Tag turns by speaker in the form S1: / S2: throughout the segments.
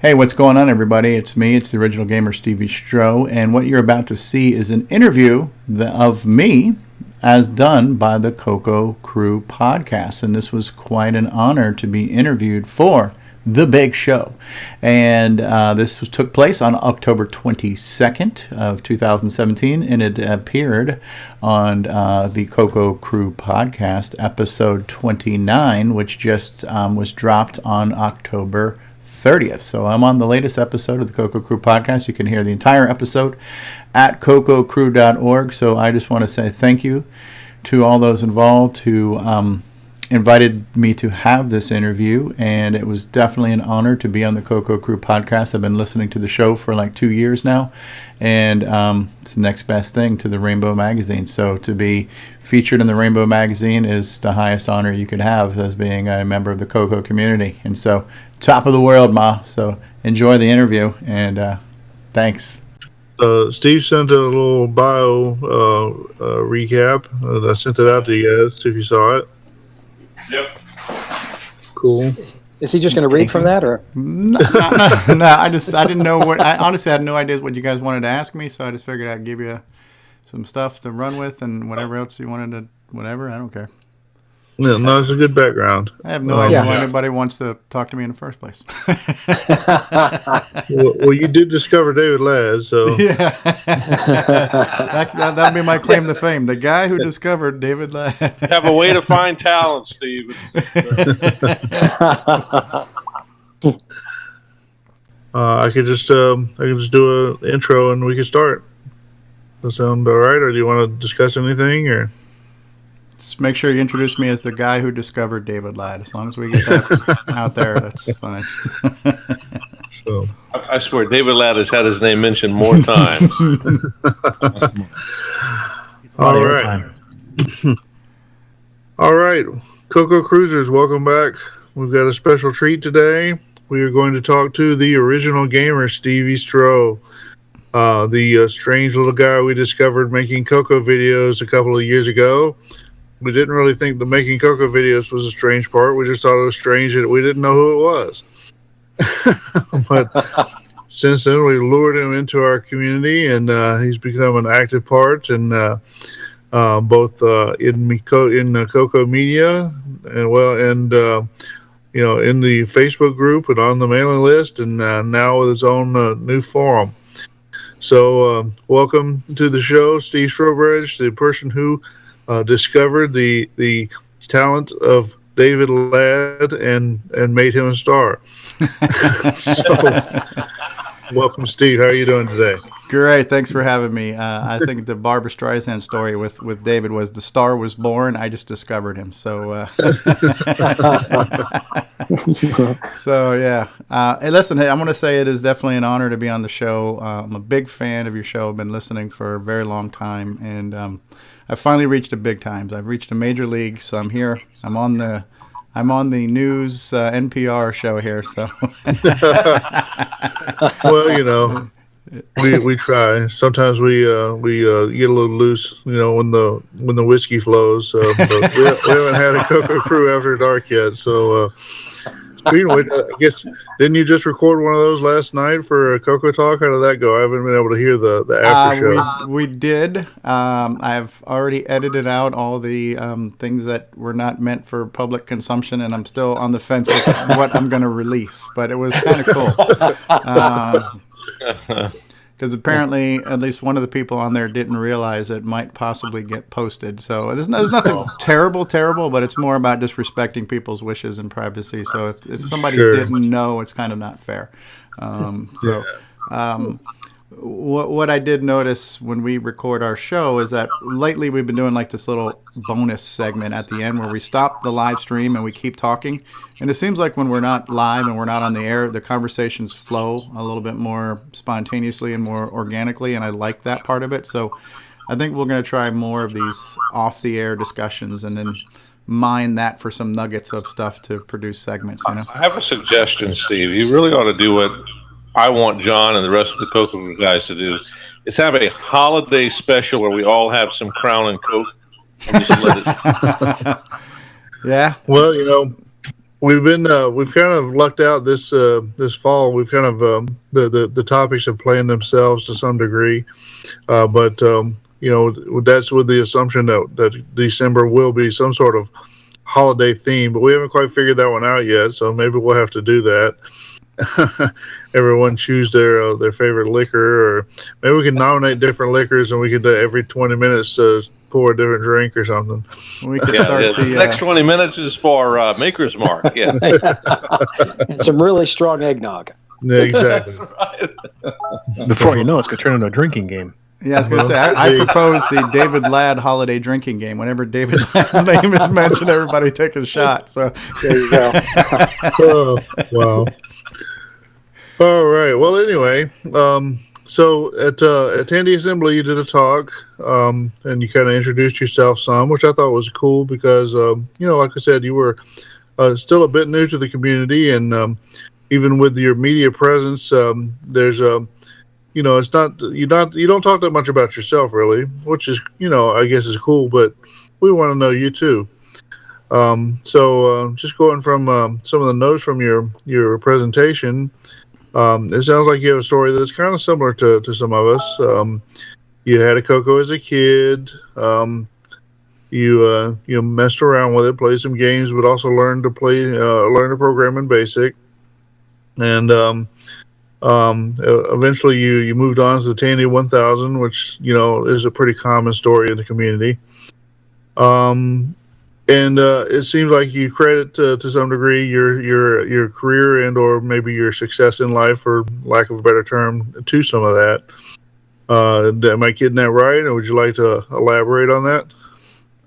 S1: Hey, what's going on, everybody? It's me. It's the original gamer, CoCoStevieStrow, and what you're about to see is an interview of me as done by the CoCo Crew Podcast, and this was quite an honor to be interviewed for the big show. And this took place on October 22nd of 2017, and it appeared on the CoCo Crew Podcast, episode 29, which just was dropped on October 30th. So I'm on the latest episode of the CoCo Crew Podcast. You can hear the entire episode at cococrew.org. So I just want to say thank you to all those involved who invited me to have this interview, and it was definitely an honor to be on the CoCo Crew Podcast. I've been listening to the show for like 2 years now, and it's the next best thing to the Rainbow Magazine. So to be featured in the Rainbow Magazine is the highest honor you could have as being a member of the CoCo community. And so top of the world, Ma. So enjoy the interview, and thanks.
S2: Steve sent a little bio recap. I sent it out to you guys if you saw it.
S3: Yep.
S2: Cool.
S4: Is he just going to read from that, or?
S1: No. I didn't know what. I honestly had no idea what you guys wanted to ask me, so I just figured I'd give you some stuff to run with, and whatever else you wanted to, whatever. I don't care.
S2: Yeah, no, it's a good background.
S1: I have no idea why anybody wants to talk to me in the first place.
S2: well, you did discover David Ladd, so
S1: yeah, that'd be my claim to fame. The guy who discovered David Ladd.
S3: Have a way to find talent, Steve.
S2: I could just do an intro and we could start. Does that sound all right, or do you want to discuss anything, or?
S1: Just make sure you introduce me as the guy who discovered David Ladd. As long as we get that out there, that's fine.
S2: So
S3: I swear, David Ladd has had his name mentioned more times.
S2: All right. All right. CoCo Cruisers, welcome back. We've got a special treat today. We are going to talk to the original gamer, CoCoStevieStrow. The strange little guy we discovered making CoCo videos a couple of years ago. We didn't really think the making CoCo videos was a strange part. We just thought it was strange that we didn't know who it was. But since then, we lured him into our community, and he's become an active part, and both in CoCo Media, and in the Facebook group and on the mailing list, and now with his own new forum. So welcome to the show, Steve Strobridge, the person who discovered the talent of David Ladd and made him a star. So, welcome, Steve. How are you doing today?
S1: Great. Thanks for having me. I think the Barbra Streisand story with David was the star was born. I just discovered him. So, so yeah. Hey, listen, I'm going to say it is definitely an honor to be on the show. I'm a big fan of your show. I've been listening for a very long time, and I've finally reached the big times. I've reached the major leagues. So I'm here. I'm on the news NPR show here. So,
S2: well, we try. Sometimes we get a little loose, when the whiskey flows. But we haven't had a CoCo Crew after dark yet. So, speaking of which, I guess didn't you just record one of those last night for a CoCo Talk? How did that go? I haven't been able to hear the after show.
S1: We did. I've already edited out all the things that were not meant for public consumption, and I'm still on the fence with what I'm going to release. But it was kind of cool. Because apparently at least one of the people on there didn't realize it might possibly get posted. So there's nothing terrible, but it's more about just respecting people's wishes and privacy. So if somebody didn't know, it's kind of not fair. What I did notice when we record our show is that lately we've been doing like this little bonus segment at the end where we stop the live stream and we keep talking. And it seems like when we're not live and we're not on the air, the conversations flow a little bit more spontaneously and more organically, and I like that part of it. So I think we're going to try more of these off-the-air discussions and then mine that for some nuggets of stuff to produce segments. I
S3: have a suggestion, Steve. You really ought to do what I want John and the rest of the CoCo guys to do. Is have a holiday special where we all have some Crown and Coke. And just let it...
S1: Yeah.
S2: Well, we've kind of lucked out this fall. We've kind of the topics have planned themselves to some degree, but that's with the assumption that December will be some sort of holiday theme, but we haven't quite figured that one out yet. So maybe we'll have to do that. Everyone choose their favorite liquor, or maybe we can nominate different liquors, and we could every 20 minutes pour a different drink or something.
S1: We could start
S3: the next 20 minutes is for Maker's Mark. Yeah,
S4: and some really strong eggnog.
S2: Yeah, exactly.
S3: Right.
S5: Before you know, it's going to turn into a drinking game.
S1: Yeah, I was going to say, I propose the David Ladd holiday drinking game. Whenever David Ladd's name is mentioned, everybody take a shot. So
S4: there you go.
S2: Oh, wow. All right. Well, anyway, so at Tandy Assembly, you did a talk, and you kind of introduced yourself some, which I thought was cool because, like I said, you were still a bit new to the community, and even with your media presence, there's it's not you don't talk that much about yourself really, which is I guess is cool, but we want to know you too. So just going from some of the notes from your presentation. It sounds like you have a story that's kind of similar to some of us. You had a CoCo as a kid. You messed around with it, played some games, but also learned to program in BASIC. And eventually you moved on to the Tandy 1000, which is a pretty common story in the community. And it seems like you credit to some degree your career and or maybe your success in life, for lack of a better term, to some of that. Am I getting that right, or would you like to elaborate on that?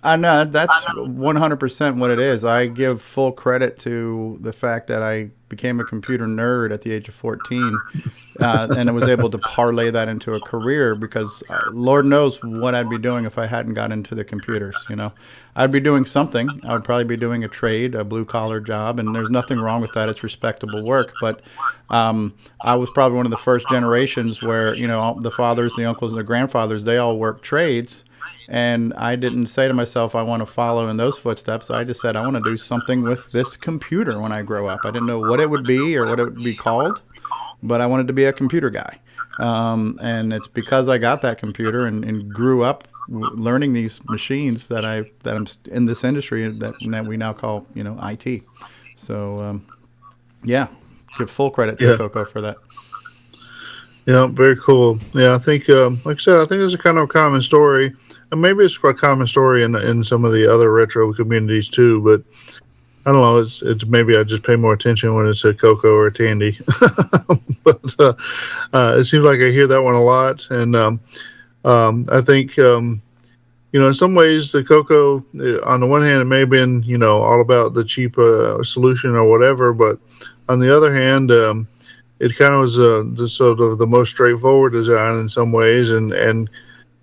S1: No, that's 100% what it is. I give full credit to the fact that I became a computer nerd at the age of 14, and I was able to parlay that into a career because Lord knows what I'd be doing if I hadn't got into the computers. I'd be doing something. I would probably be doing a trade, a blue-collar job, and there's nothing wrong with that. It's respectable work. But I was probably one of the first generations where, the fathers, the uncles, and the grandfathers, they all worked trades. And I didn't say to myself, I want to follow in those footsteps. I just said, I want to do something with this computer when I grow up. I didn't know what it would be or what it would be called, but I wanted to be a computer guy. And it's because I got that computer and grew up learning these machines that I'm in this industry that we now call, IT. So, give full credit to CoCo for that.
S2: Yeah, very cool. Yeah, I think, like I said, I think it's a kind of a common story. And maybe it's a common story in some of the other retro communities too, but I don't know. It's maybe I just pay more attention when it's a CoCo or a Tandy. But it seems like I hear that one a lot, and I think in some ways the CoCo, on the one hand, it may have been all about the cheap solution or whatever, but on the other hand, it kind of was the sort of the most straightforward design in some ways, and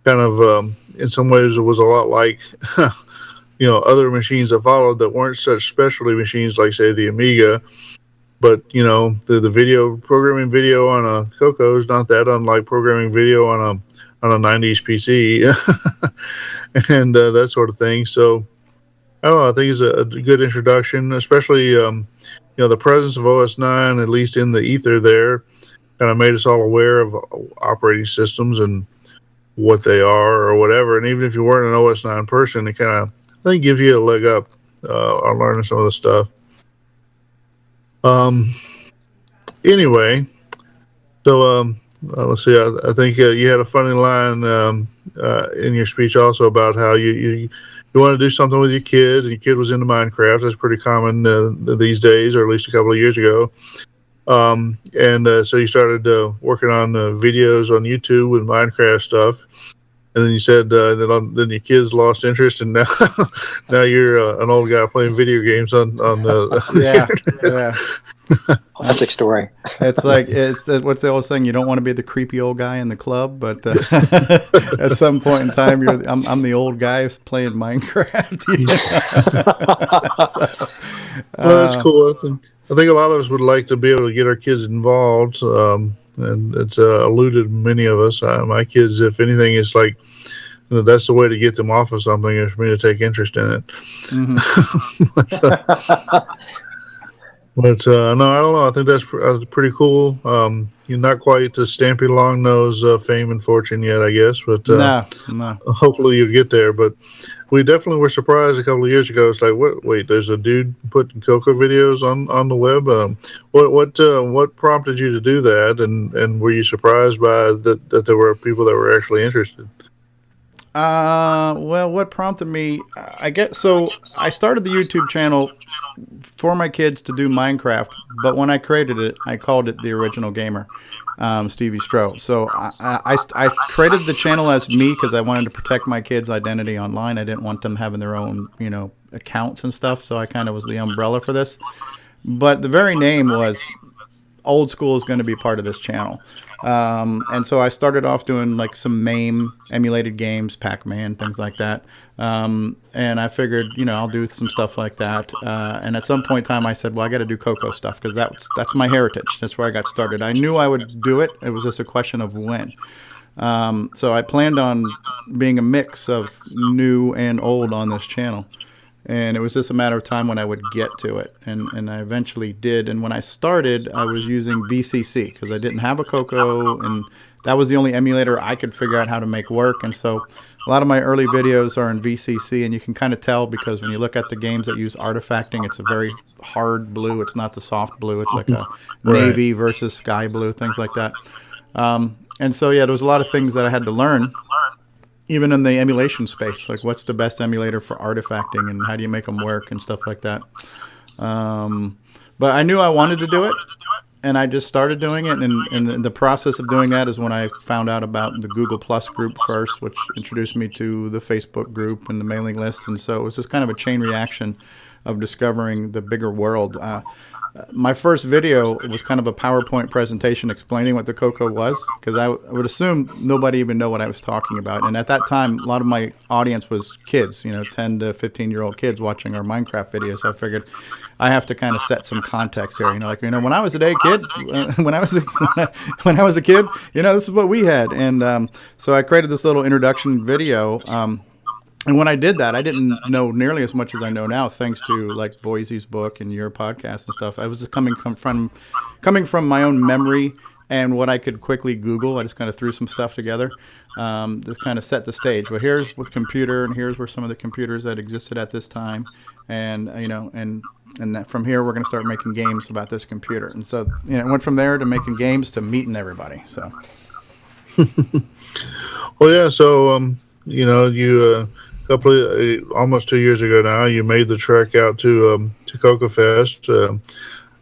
S2: kind of in some ways it was a lot like other machines that followed that weren't such specialty machines like, say, the Amiga, but the video programming video on a CoCo is not that unlike programming video on a 90s PC and that sort of thing. So I don't know, I think it's a good introduction, especially the presence of OS 9, at least in the ether there, kind of made us all aware of operating systems and what they are or whatever. And even if you weren't an OS 9 person, it kind of, I think, gives you a leg up on learning some of the stuff. Anyway, so let's see. I think you had a funny line in your speech also about how you want to do something with your kid, and your kid was into Minecraft. That's pretty common these days, or at least a couple of years ago. And so you started working on videos on YouTube with Minecraft stuff, and then you said then your kids lost interest, and now you're an old guy playing video games on
S1: yeah.
S4: Classic story.
S1: It's like what's the old saying? You don't want to be the creepy old guy in the club, but at some point in time, I'm the old guy playing Minecraft.
S2: Well, that's cool. I think a lot of us would like to be able to get our kids involved, and it's eluded many of us. My kids, if anything, it's like that's the way to get them off of something is for me to take interest in it.
S1: Mm-hmm.
S2: But no, I don't know. I think that's pretty cool. You're not quite to Stampy Longnose fame and fortune yet, I guess. But
S1: No.
S2: hopefully you'll get there. But we definitely were surprised a couple of years ago. It's like, what? Wait, there's a dude putting CoCo videos on the web. What prompted you to do that? And were you surprised by that there were people that were actually interested?
S1: Well, what prompted me? I started the YouTube channel for my kids to do Minecraft, but when I created it, I called it The Original Gamer, CoCoStevieStrow. So I created the channel as me because I wanted to protect my kids' identity online. I didn't want them having their own, accounts and stuff. So I kind of was the umbrella for this. But the very name was Old School is going to be part of this channel. And so I started off doing like some MAME emulated games, Pac-Man, things like that. And I figured, I'll do some stuff like that. And at some point in time, I said, well, I got to do CoCo stuff because that's my heritage. That's where I got started. I knew I would do it. It was just a question of when. So I planned on being a mix of new and old on this channel. And it was just a matter of time when I would get to it. And I eventually did. And when I started, I was using VCC because I didn't have a CoCo. And that was the only emulator I could figure out how to make work. And so a lot of my early videos are in VCC. And you can kind of tell because when you look at the games that use artifacting, it's a very hard blue. It's not the soft blue. It's like a navy versus sky blue, things like that. And so, there was a lot of things that I had to learn. Even in the emulation space, like what's the best emulator for artifacting and how do you make them work and stuff like that. But I knew I wanted to do it, and I just started doing it. And the process of doing that is when I found out about the Google Plus group first, which introduced me to the Facebook group and the mailing list. And so it was just kind of a chain reaction of discovering the bigger world. My first video was kind of a PowerPoint presentation explaining what the CoCo was, because I would assume nobody even know what I was talking about. And at that time, a lot of my audience was kids, 10 to 15-year-old kids watching our Minecraft videos. So I figured I have to kind of set some context here. When I was a kid, when I was a kid, this is what we had. And so I created this little introduction video. And when I did that, I didn't know nearly as much as I know now, thanks to like Boisey's book and your podcast and stuff. I was just coming from my own memory and what I could quickly Google. I just kind of threw some stuff together, just kind of set the stage. But here's with computer, and here's where some of the computers that existed at this time, and and that from here we're going to start making games about this computer. And so it went from there to making games to meeting everybody. So.
S2: Well, yeah. So you. Almost 2 years ago now, you made the trek out to CoCo Fest.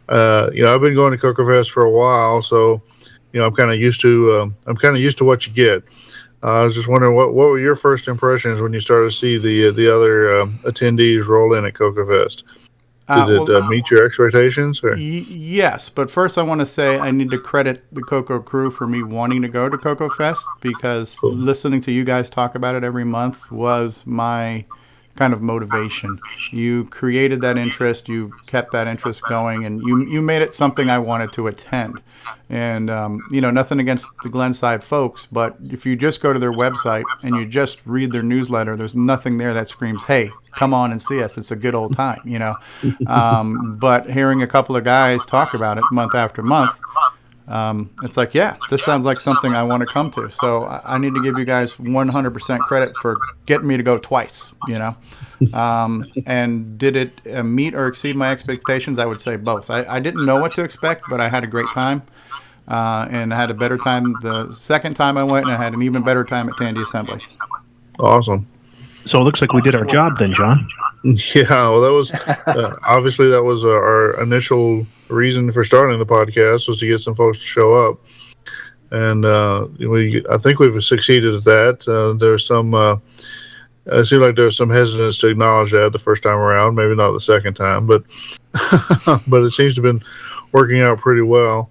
S2: I've been going to CoCo Fest for a while, so I'm kind of used to what you get. I was just wondering what were your first impressions when you started to see the other attendees roll in at CoCo Fest? Did it meet your expectations? Or?
S1: Yes, but first I want to say I need to credit the CoCo Crew for me wanting to go to CoCo Fest, because listening to you guys talk about it every month was my kind of motivation. You created that interest, you kept that interest going, and you made it something I wanted to attend. And, nothing against the Glenside folks, but if you just go to their website and you just read their newsletter, there's nothing there that screams, hey, come on and see us. It's a good old time, But hearing a couple of guys talk about it month after month, it's like, yeah, this sounds like something I want to come to. So I need to give you guys 100% credit for getting me to go twice, And did it meet or exceed my expectations? I would say both. I didn't know what to expect, but I had a great time. And I had a better time the second time I went, and I had an even better time at Tandy Assembly.
S2: Awesome.
S5: So it looks like we did our job then, John.
S2: Yeah, well, that was obviously that was our initial reason for starting the podcast, was to get some folks to show up, and I think we've succeeded at that. There's some. It seemed like there was some hesitance to acknowledge that the first time around, maybe not the second time, but but it seems to have been working out pretty well.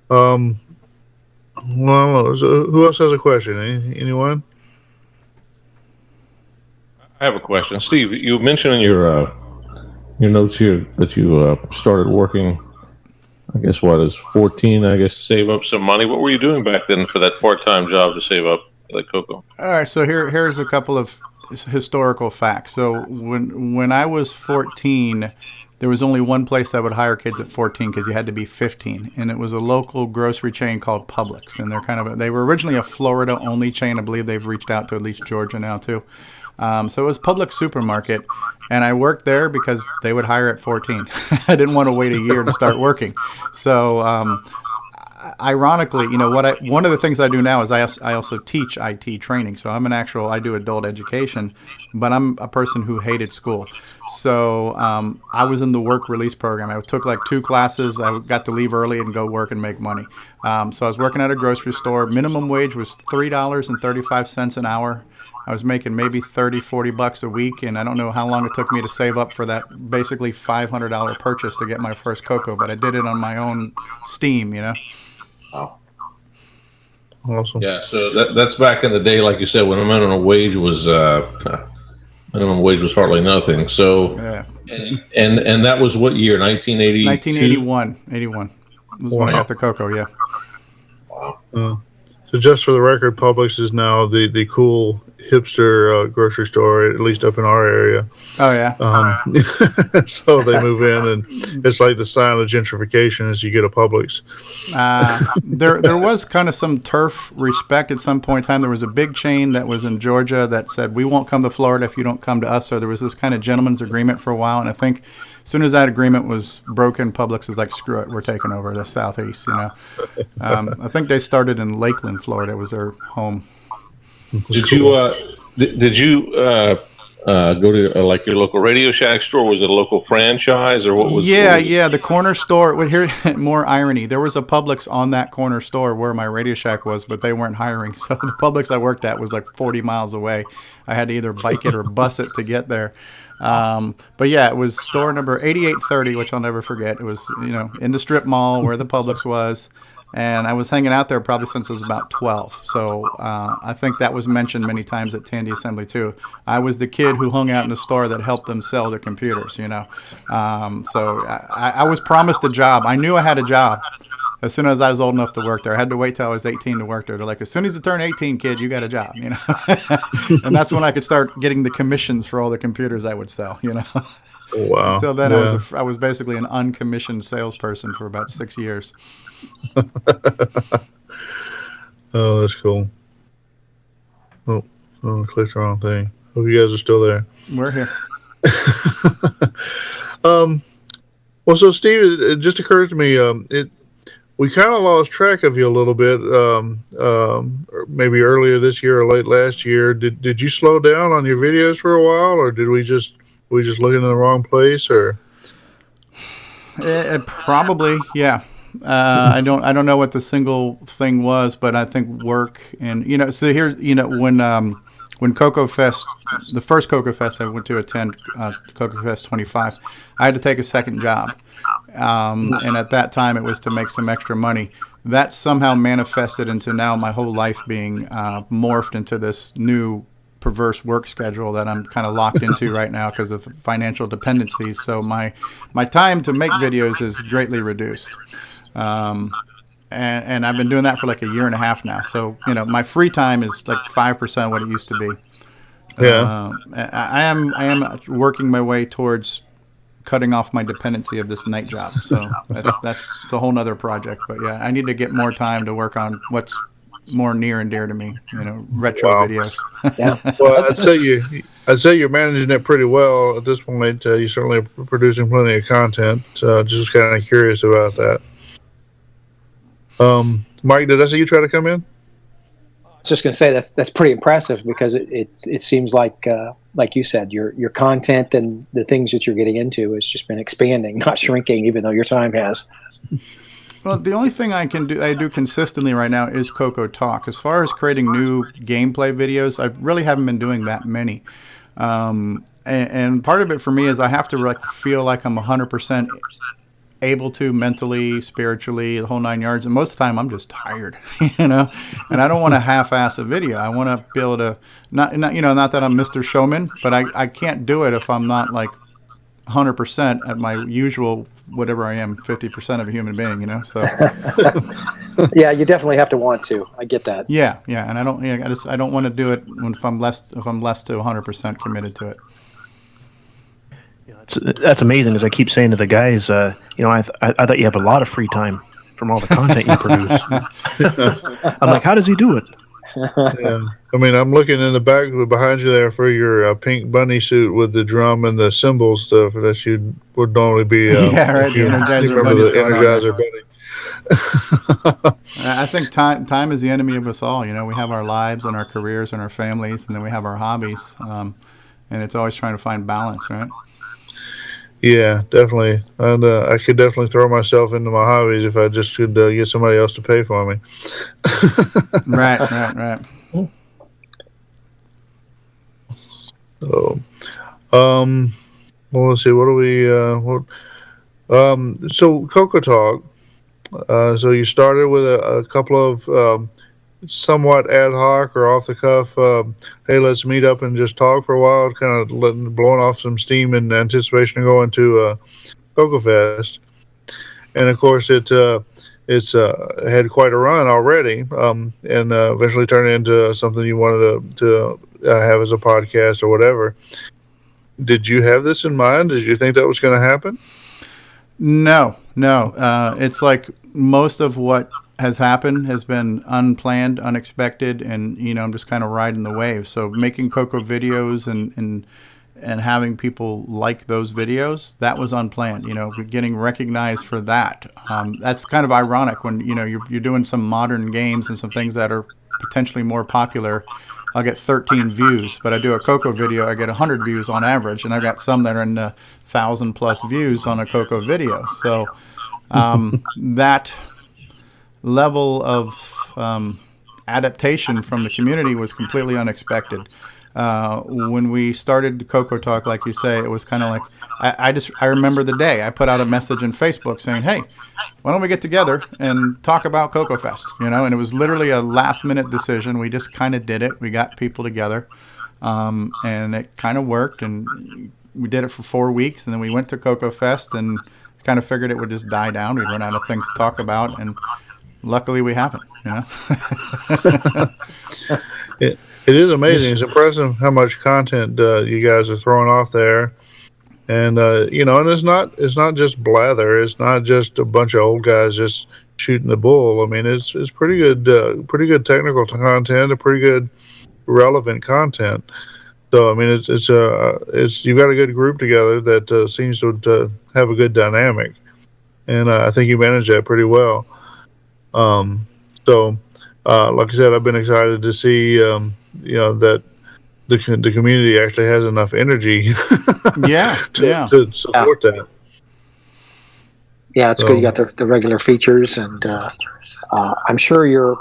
S2: Well, who else has a question? Anyone?
S3: I have a question. Steve, you mentioned in your notes here that you started working, I guess, is 14, to save up some money. What were you doing back then for that part-time job to save up, like CoCo?
S1: All right, so here's a couple of historical facts. So when I was 14, there was only one place that would hire kids at 14 because you had to be 15, and it was a local grocery chain called Publix, and they were originally a Florida only chain. I believe they've reached out to at least Georgia now too. So it was Publix supermarket, and I worked there because they would hire at 14. I didn't want to wait a year to start working. So ironically, one of the things I do now is I also teach IT training. So I do adult education, but I'm a person who hated school. So I was in the work release program. I took like 2 classes. I got to leave early and go work and make money. So I was working at a grocery store. Minimum wage was $3.35 an hour. I was making maybe $30-$40 a week, and I don't know how long it took me to save up for that basically $500 purchase to get my first CoCo, but I did it on my own steam,
S3: Wow.
S2: Awesome.
S3: Yeah, so that's back in the day, like you said, when the minimum wage was hardly nothing. So,
S1: Yeah.
S3: and that was what year? 1980.
S1: 1981. 81 was when I got the CoCo, yeah.
S3: Wow.
S2: So just for the record, Publix is now the cool hipster grocery store, at least up in our area.
S1: Oh, yeah.
S2: So they move in, and it's like the sign of gentrification as you get a Publix.
S1: There was kind of some turf respect at some point in time. There was a big chain that was in Georgia that said, we won't come to Florida if you don't come to us. So there was this kind of gentleman's agreement for a while, and I think as soon as that agreement was broken, Publix is like, screw it, we're taking over the Southeast, I think they started in Lakeland, Florida. It was their home.
S3: Did you go to like your local Radio Shack store? Was it a local franchise, or what was?
S1: Yeah. The corner store. Here, more irony. There was a Publix on that corner store where my Radio Shack was, but they weren't hiring. So the Publix I worked at was like 40 miles away. I had to either bike it or bus it to get there. But yeah, it was store number 8830, which I'll never forget. It was in the strip mall where the Publix was. And I was hanging out there probably since I was about 12. So I think that was mentioned many times at Tandy Assembly too. I was the kid who hung out in the store that helped them sell the computers, So I was promised a job. I knew I had a job as soon as I was old enough to work there. I had to wait till I was 18 to work there. They're like, as soon as you turn 18, kid, you got a job, And that's when I could start getting the commissions for all the computers I would sell,
S2: Wow.
S1: Until then, I was basically an uncommissioned salesperson for about 6 years.
S2: Oh, that's cool. Oh, I clicked the wrong thing. Hope you guys are still there.
S1: We're here.
S2: Well, so Steve, it just occurs to me, we kind of lost track of you a little bit, maybe earlier this year or late last year. Did you slow down on your videos for a while, or did we just looking in the wrong place, or?
S1: Probably, yeah. I don't know what the single thing was, but I think work and so here when CoCo Fest, the first CoCo Fest I went to attend, CoCo Fest 25, I had to take a second job, and at that time it was to make some extra money. That somehow manifested into now my whole life being morphed into this new perverse work schedule that I'm kind of locked into right now because of financial dependencies. So my time to make videos is greatly reduced. And I've been doing that for like a year and a half now. So, my free time is like 5% what it used to be.
S2: Yeah.
S1: I am working my way towards cutting off my dependency of this night job. So that's a whole nother project. But yeah, I need to get more time to work on what's more near and dear to me, retro videos.
S4: Yeah.
S2: Well, I'd say you're managing it pretty well at this point. You're certainly producing plenty of content. Just kind of curious about that. Mike, did I see you try to come in?
S4: I was just going to say that's pretty impressive because it seems like you said, your content and the things that you're getting into has just been expanding, not shrinking, even though your time has.
S1: Well, the only thing I do consistently right now is CoCo Talk. As far as creating new gameplay videos, I really haven't been doing that many. And part of it for me is I have to feel like I'm 100% able to mentally, spiritually, the whole 9 yards. And most of the time I'm just tired, and I don't want to half-ass a video. I want to be able to, not that I'm Mr. Showman, but I can't do it if I'm not like 100% at my usual, whatever I am, 50% of a human being, so.
S4: Yeah, you definitely have to want to. I get that.
S1: Yeah. And I don't want to do it if I'm less to 100% committed to it.
S5: Yeah, That's amazing. As I keep saying to the guys, I thought you have a lot of free time from all the content you produce. I'm like, how does he do it?
S2: Yeah. I mean, I'm looking in the back behind you there for your pink bunny suit with the drum and the cymbal stuff that you would normally be.
S1: Yeah, right. The
S2: Energizer bunny.
S1: I think time is the enemy of us all. We have our lives and our careers and our families, and then we have our hobbies, and it's always trying to find balance, right?
S2: Yeah, definitely. And I could definitely throw myself into my hobbies if I just could get somebody else to pay for me.
S1: Right.
S2: So, well, let's see. What do we? So CoCo Talk. So you started with a couple of somewhat ad hoc or off the cuff. Hey, let's meet up and just talk for a while. Kind of blowing off some steam in anticipation of going to CoCo Fest. And of course, it's had quite a run already, and eventually turned into something you wanted to have as a podcast or whatever. Did you have this in mind? Did you think that was going to happen?
S1: No. It's like most of what has happened has been unplanned, unexpected, and I'm just kind of riding the wave. So making CoCo videos and having people like those videos, that was unplanned. Getting recognized for that. That's kind of ironic when you're doing some modern games and some things that are potentially more popular. I'll get 13 views, but I do a CoCo video, I get 100 views on average, and I've got some that are in the 1,000+ views on a CoCo video. So that level of adaptation from the community was completely unexpected. When we started CoCo Talk, like you say, it was kind of like, I remember the day I put out a message in Facebook saying, hey, why don't we get together and talk about CoCo Fest, and it was literally a last minute decision. We just kind of did it. We got people together, and it kind of worked, and we did it for 4 weeks, and then we went to CoCo Fest and kind of figured it would just die down. We'd run out of things to talk about, and luckily we haven't,
S2: It is amazing. It's impressive how much content you guys are throwing off there, and and it's not just blather. It's not just a bunch of old guys just shooting the bull. I mean, it's pretty good technical content, a pretty good relevant content. So I mean, it's you've got a good group together that seems to have a good dynamic, and I think you manage that pretty well. So like I said, I've been excited to see that the community actually has enough energy to support that.
S4: Yeah, it's good. You got the regular features, and I'm sure your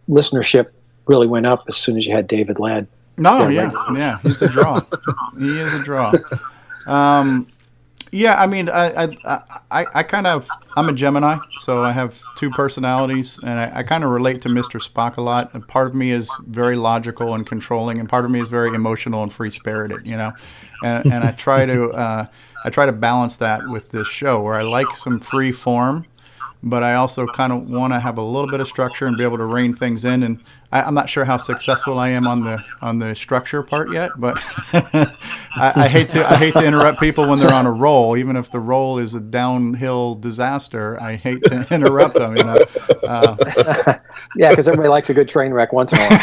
S4: listenership really went up as soon as you had David Ladd.
S1: No, yeah, he's a draw. He is a draw. Yeah, I mean, I kind of, I'm a Gemini, so I have two personalities, and I kind of relate to Mr. Spock a lot. And part of me is very logical and controlling, and part of me is very emotional and free-spirited, And I try to balance that with this show, where I like some free form, but I also kind of want to have a little bit of structure and be able to rein things in. And I'm not sure how successful I am on the structure part yet, but I hate to interrupt people when they're on a roll, even if the roll is a downhill disaster. I hate to interrupt them.
S4: Yeah, because everybody likes a good train wreck once in a while.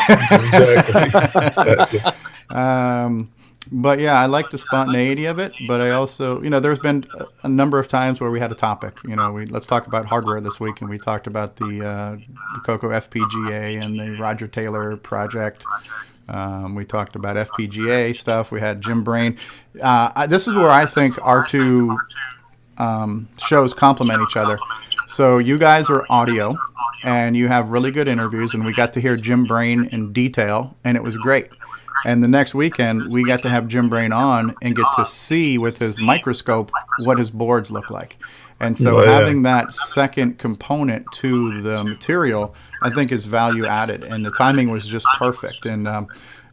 S2: Exactly.
S1: But yeah, I like the spontaneity of it, but I also, there's been a number of times where we had a topic. Let's talk about hardware this week, and we talked about the CoCo FPGA and the Roger Taylor project. We talked about FPGA stuff. We had Jim Brain. This is where I think our two shows complement each other. So you guys are audio, and you have really good interviews, and we got to hear Jim Brain in detail, and it was great. And the next weekend, we got to have Jim Brain on and get to see with his microscope what his boards look like. And so having that second component to the material, I think, is value added. And the timing was just perfect. And,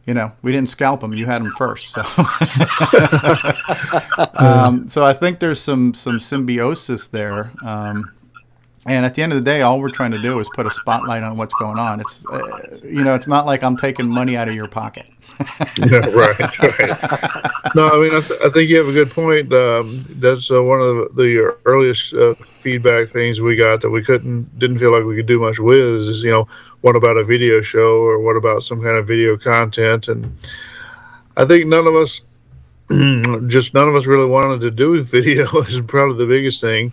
S1: we didn't scalp him. You had him first. So so I think there's some symbiosis there. And at the end of the day, all we're trying to do is put a spotlight on what's going on. It's, it's not like I'm taking money out of your pocket.
S2: Yeah, right. No, I mean, I think you have a good point. That's one of the earliest feedback things we got that we didn't feel like we could do much with is, what about a video show or what about some kind of video content? And I think none of us really wanted to do video is probably the biggest thing.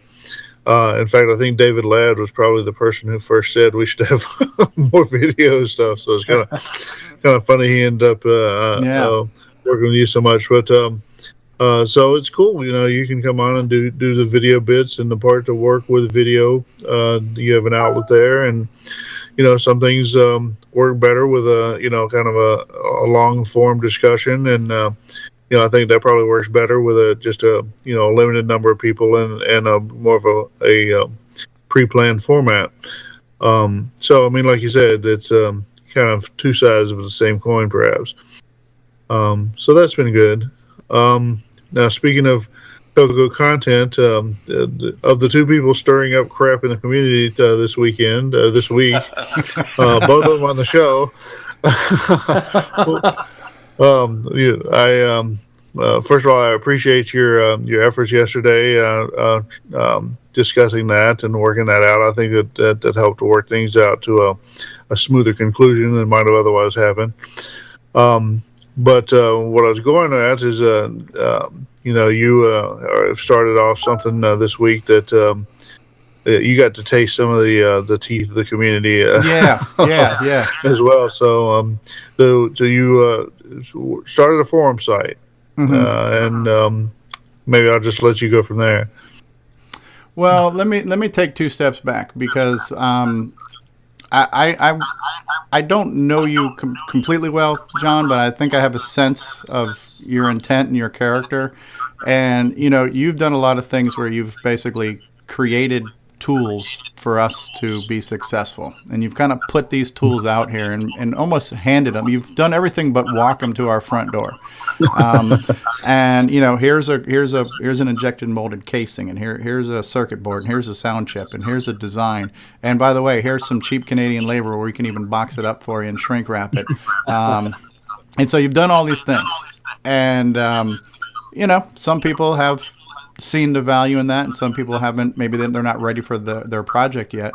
S2: In fact, I think David Ladd was probably the person who first said we should have more video stuff. So it's kind of funny he ended up working with you so much. But so it's cool. You can come on and do the video bits and the part to work with video. You have an outlet there, and some things work better with kind of a long form discussion, and I think that probably works better with just a limited number of people and a more of a pre-planned format. So I mean, like you said, it's kind of two sides of the same coin, perhaps. So that's been good. Now, speaking of CoCo content, of the two people stirring up crap in the community this week, both of them on the show. First of all, I appreciate your efforts yesterday discussing that and working that out. I think that helped to work things out to a smoother conclusion than might have otherwise happened. But what I was going at is, you started off something this week that you got to taste some of the teeth of the community. Yeah. As well. So you started a forum site, and maybe I'll just let you go from there.
S1: Well, let me take two steps back because I don't know you completely well, John, but I think I have a sense of your intent and your character. And, you've done a lot of things where you've basically created tools for us to be successful. And you've kind of put these tools out here and almost handed them. You've done everything but walk them to our front door. And here's an injected molded casing, and here's a circuit board, and here's a sound chip, and here's a design. And by the way, here's some cheap Canadian labor where we can even box it up for you and shrink wrap it. And so you've done all these things, and some people have seen the value in that, and some people haven't. Maybe they're not ready for their project yet.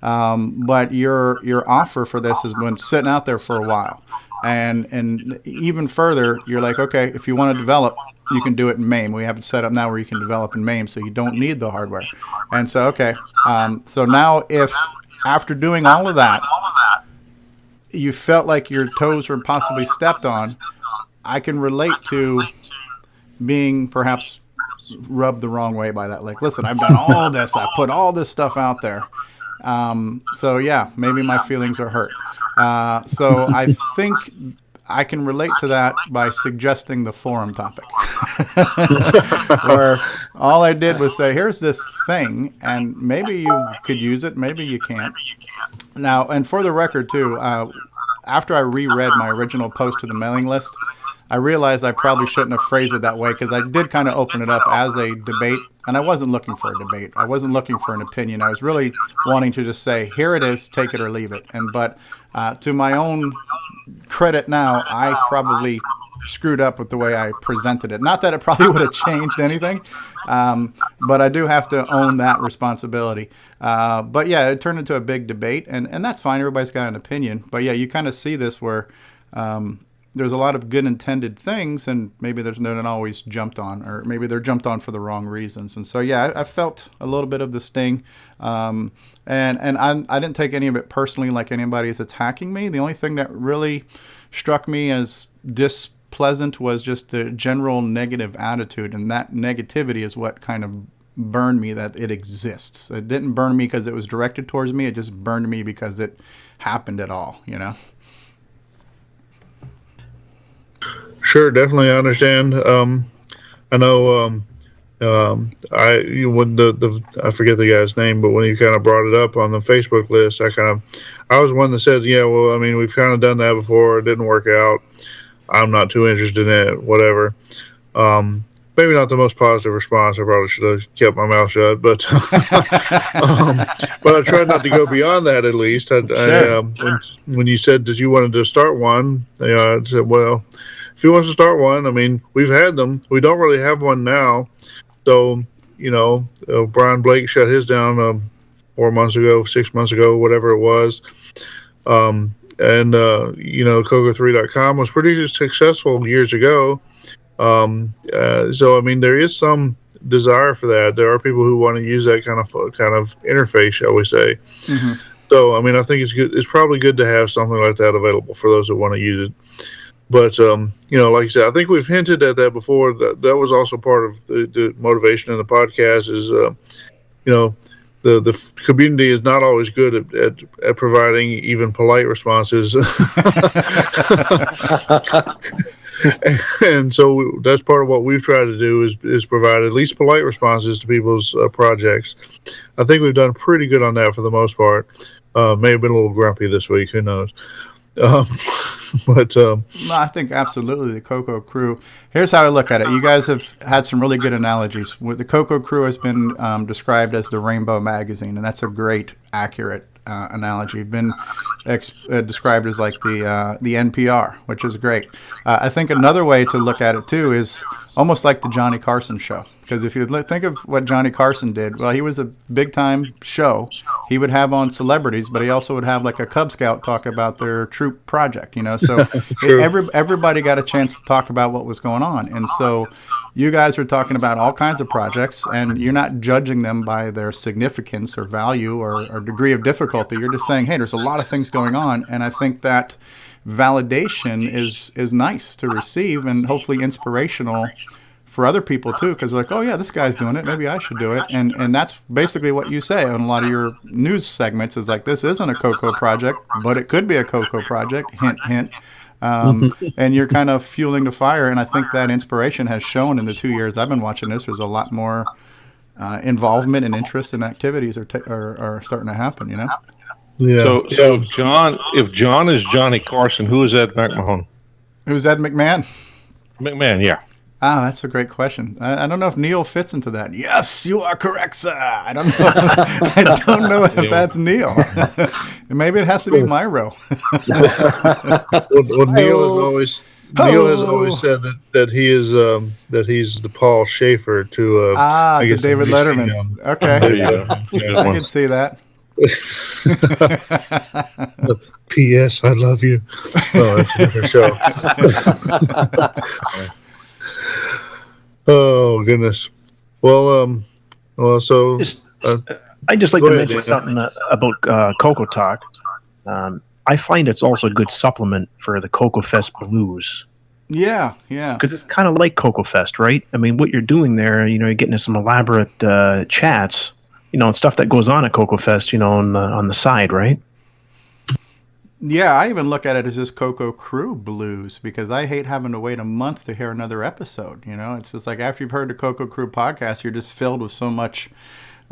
S1: But your offer for this has been sitting out there for a while. And even further, you're like, okay, if you want to develop, you can do it in MAME. We have it set up now where you can develop in MAME, so you don't need the hardware. And so, okay, so now if after doing all of that, you felt like your toes were possibly stepped on, I can relate to being perhaps rubbed the wrong way by that. Like, listen, I've done all this. I put all this stuff out there. So yeah, maybe my feelings are hurt. So I think I can relate to that by suggesting the forum topic, where all I did was say, here's this thing, and maybe you could use it, maybe you can't. Now, and for the record too, after I reread my original post to the mailing list, I realized I probably shouldn't have phrased it that way, because I did kind of open it up as a debate, and I wasn't looking for a debate. I wasn't looking for an opinion. I was really wanting to just say, here it is, take it or leave it. But to my own credit now, I probably screwed up with the way I presented it. Not that it probably would have changed anything, but I do have to own that responsibility. But yeah, it turned into a big debate, and that's fine. Everybody's got an opinion. But yeah, you kind of see this where there's a lot of good intended things, and maybe they're not always jumped on, or maybe they're jumped on for the wrong reasons. And so, yeah, I felt a little bit of the sting, and I didn't take any of it personally, like anybody is attacking me. The only thing that really struck me as displeasant was just the general negative attitude, and that negativity is what kind of burned me that it exists. It didn't burn me because it was directed towards me. It just burned me because it happened at all,
S2: Sure, definitely, I understand. I know. I forget the guy's name, but when you kind of brought it up on the Facebook list, I was one that said, yeah, well, I mean, we've kind of done that before. It didn't work out. I'm not too interested in it. Whatever. maybe not the most positive response. I probably should have kept my mouth shut, but but I tried not to go beyond that. At least, when you said that you wanted to start one, I said, well, if he wants to start one, I mean, we've had them. We don't really have one now, so Brian Blake shut his down 4 months ago, 6 months ago, whatever it was. And CoCo3.com was pretty successful years ago. So I mean, there is some desire for that. There are people who want to use that kind of interface, shall we say? Mm-hmm. So I mean, I think it's good. It's probably good to have something like that available for those who want to use it. But like I said, I think we've hinted at that before. That was also part of the motivation in the podcast. Is the community is not always good at providing even polite responses. And so that's part of what we've tried to do is provide at least polite responses to people's projects. I think we've done pretty good on that for the most part. May have been a little grumpy this week. Who knows? But
S1: no, I think absolutely the CoCo Crew. Here's how I look at it. You guys have had some really good analogies. The CoCo Crew has been described as the Rainbow Magazine, and that's a great, accurate analogy. You've been described as like the NPR, which is great. I think another way to look at it too is almost like the Johnny Carson show. Because if you think of what Johnny Carson did, well, he was a big-time show. He would have on celebrities, but he also would have like a Cub Scout talk about their troop project, So everybody got a chance to talk about what was going on. And so you guys are talking about all kinds of projects, and you're not judging them by their significance or value or degree of difficulty. You're just saying, hey, there's a lot of things going on, and I think that validation is nice to receive and hopefully inspirational for other people too, because like, oh yeah, this guy's doing it, maybe I should do it, and that's basically what you say on a lot of your news segments is like, this isn't a CoCo project, but it could be a CoCo project, hint, hint. And you're kind of fueling the fire, and I think that inspiration has shown in the 2 years I've been watching this. There's a lot more involvement and interest and activities are starting to happen,
S2: Yeah.
S3: So John, if John is Johnny Carson, who is Ed McMahon?
S1: Who's Ed McMahon?
S3: McMahon, yeah.
S1: Ah, that's a great question. I don't know if Neil fits into that. Yes, you are correct, sir. I don't know. I don't know if that's Neil. Maybe it has to be MiRo.
S2: Well, Neil has always said that he is that he's the Paul Schaefer to
S1: to David Letterman. Okay,
S3: there you go.
S1: I can see that.
S2: P.S. I love you. Oh, that's a different show. Oh goodness. Well, so
S5: I just like to mention something about CoCo Talk. I find it's also a good supplement for the CoCo Fest blues.
S1: Yeah.
S5: Because it's kind of like CoCo Fest, right? I mean, what you're doing there, you're getting into some elaborate chats, and stuff that goes on at CoCo Fest, on the side, right?
S1: Yeah, I even look at it as just CoCo Crew blues because I hate having to wait a month to hear another episode. It's just like after you've heard the CoCo Crew podcast, you're just filled with so much,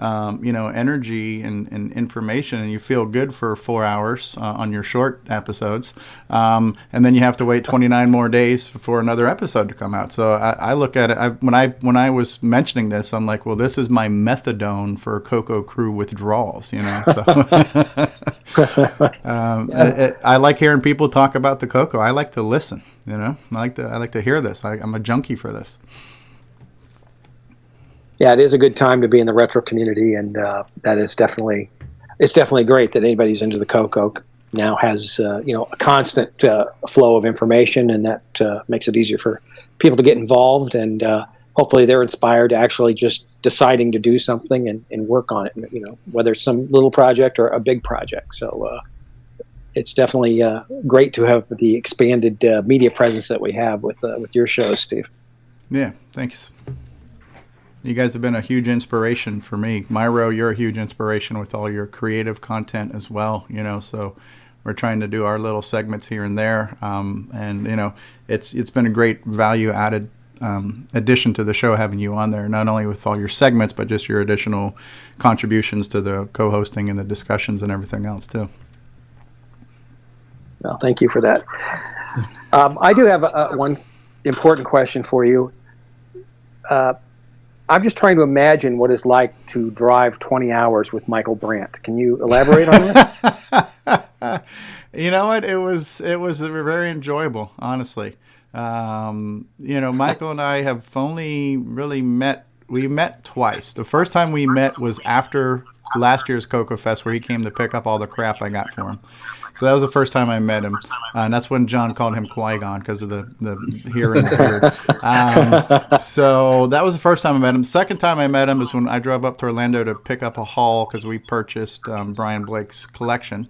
S1: energy and information, and you feel good for 4 hours on your short episodes, and then you have to wait 29 more days for another episode to come out. So I look at it when I was mentioning this, I'm like, well, this is my methadone for CoCo Crew withdrawals, So I like hearing people talk about the CoCo. I like to listen, I like to hear this. I'm a junkie for this.
S4: Yeah, it is a good time to be in the retro community, and that is definitely great that anybody who's into the CoCo now has a constant flow of information, and that makes it easier for people to get involved, and hopefully they're inspired to actually just deciding to do something and work on it, whether it's some little project or a big project. So it's definitely great to have the expanded media presence that we have with your shows, Steve.
S1: Yeah, thanks. You guys have been a huge inspiration for me. MiRo, you're a huge inspiration with all your creative content as well, so we're trying to do our little segments here and there. And it's been a great value added addition to the show having you on there, not only with all your segments, but just your additional contributions to the co-hosting and the discussions and everything else too.
S4: Well, thank you for that. I do have one important question for you. I'm just trying to imagine what it's like to drive 20 hours with Michael Brandt. Can you elaborate on that?
S1: You know what? It was very enjoyable, honestly. Michael and I have only really met. We met twice. The first time we met was after last year's CoCo Fest, where he came to pick up all the crap I got for him. So that was the first time I met him, and that's when John called him Qui-Gon because of the hair and the beard. So that was the first time I met him. Second time I met him is when I drove up to Orlando to pick up a haul because we purchased Brian Blake's collection.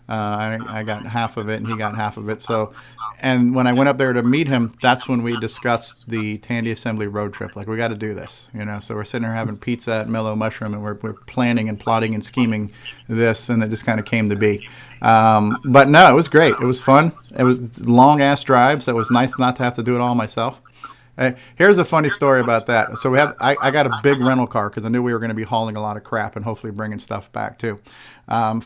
S1: I got half of it, and he got half of it. So, and when I went up there to meet him, that's when we discussed the Tandy Assembly road trip. Like, we got to do this, So we're sitting there having pizza at Mellow Mushroom, and we're planning and plotting and scheming this, and it just kind of came to be. But no, it was great. It was fun. It was long ass drives. So it was nice not to have to do it all myself. Here's a funny story about that. So I got a big rental car because I knew we were going to be hauling a lot of crap and hopefully bringing stuff back too.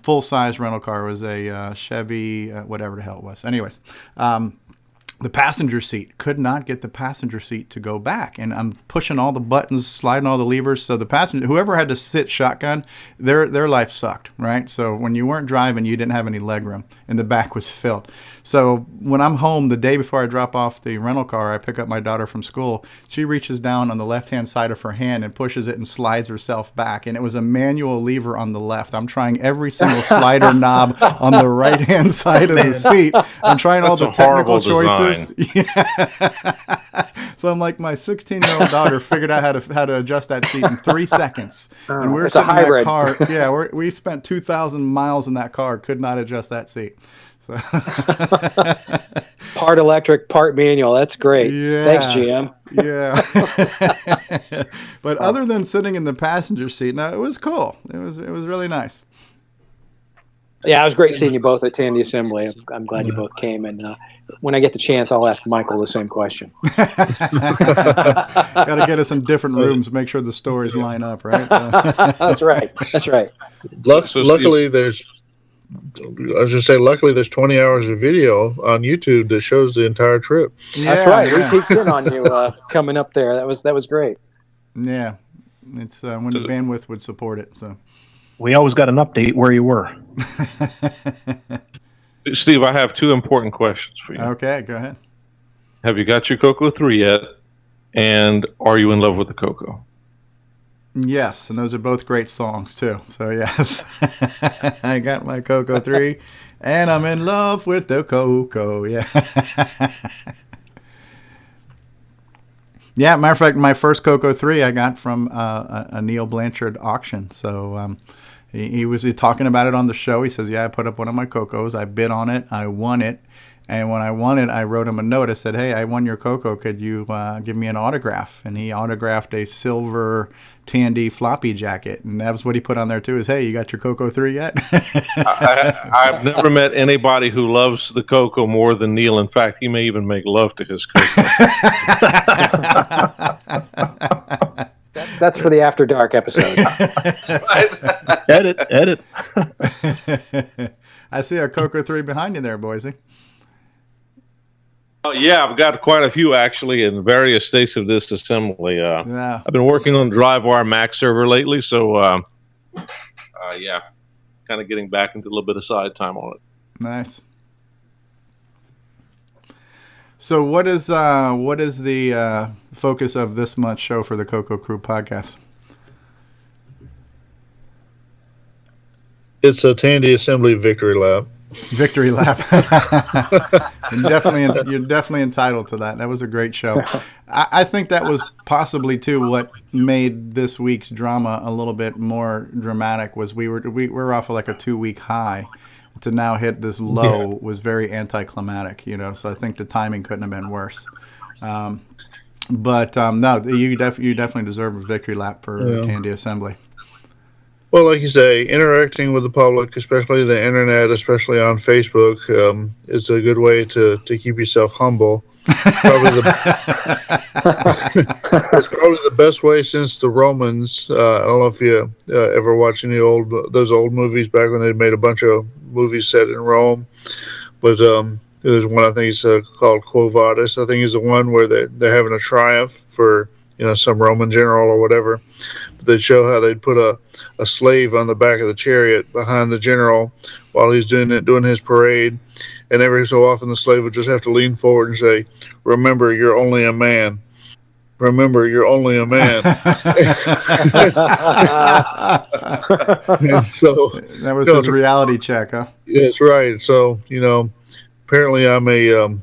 S1: Full size rental car was a Chevy, whatever the hell it was. Anyways, the passenger seat, could not get the passenger seat to go back, and I'm pushing all the buttons, sliding all the levers. So the passenger, whoever had to sit shotgun, their life sucked, right? So when you weren't driving, you didn't have any leg room, and the back was filled. So when I'm home the day before I drop off the rental car, I pick up my daughter from school. She reaches down on the left-hand side of her hand and pushes it and slides herself back, and it was a manual lever on the left. I'm trying every single slider knob on the right-hand side of the seat. I'm trying all the technical choices. Yeah. So I'm like, my 16-year-old daughter figured out how to adjust that seat in 3 seconds. And we were sitting in that car. Yeah, we spent 2,000 miles in that car, could not adjust that seat. So.
S4: Part electric, part manual. That's great.
S1: Yeah.
S4: Thanks, GM.
S1: Yeah. But other than sitting in the passenger seat, no, it was cool. It was really nice.
S4: Yeah, it was great seeing you both at Tandy Assembly. I'm glad you both came, and when I get the chance, I'll ask Michael the same question.
S1: Got to get us in different rooms, make sure the stories line up, right? So.
S4: That's right.
S2: Luckily, there's 20 hours of video on YouTube that shows the entire trip.
S4: Yeah, that's right. We peeked in on you coming up there. That was great.
S1: Yeah, it's when the bandwidth would support it. So.
S5: We always got an update where you were.
S3: Steve, I have two important questions for you.
S1: Okay, go ahead.
S3: Have you got your CoCo 3 yet? And are you in love with the CoCo?
S1: Yes, and those are both great songs too. So yes, I got my CoCo 3, and I'm in love with the CoCo. Yeah. Yeah, matter of fact, my first CoCo 3 I got from a Neil Blanchard auction. So he was talking about it on the show. He says, yeah, I put up one of my CoCos. I bid on it. I won it. And when I won it, I wrote him a note. I said, hey, I won your CoCo. Could you give me an autograph? And he autographed a silver Tandy floppy jacket. And that was what he put on there, too, is, hey, you got your CoCo 3 yet?
S3: I've never met anybody who loves the CoCo more than Neil. In fact, he may even make love to his CoCo.
S4: That's for the After Dark episode.
S5: Edit.
S1: I see a CoCo 3 behind you there, Boisey.
S3: Oh, yeah, I've got quite a few, actually, in various states of this assembly. Yeah. I've been working on the DriveWire Mac server lately, so, yeah, kind of getting back into a little bit of side time on it.
S1: Nice. So what is the focus of this month's show for the CoCo Crew Podcast?
S2: It's a Tandy Assembly Victory Lap.
S1: Victory Lap. You're definitely entitled to that. That was a great show. I think that was possibly too what made this week's drama a little bit more dramatic. Was we were off of like a 2-week high. To now hit this low was very anticlimactic, So I think the timing couldn't have been worse. But no, you definitely deserve a victory lap for Tandy Assembly.
S2: Well, like you say, interacting with the public, especially the internet, especially on Facebook, is a good way to keep yourself humble. It's probably the best way since the Romans. I don't know if you ever watched any those old movies back when they made a bunch of movies set in Rome. But there's one I think is called Quo Vadis. I think is the one where they're having a triumph for some Roman general or whatever. But they'd show how they'd put a slave on the back of the chariot behind the general while he's doing his parade. And every so often the slave would just have to lean forward and say, "Remember, you're only a man. Remember, you're only a man." And so
S1: that was his reality check, huh?
S2: That's right. So, apparently I'm the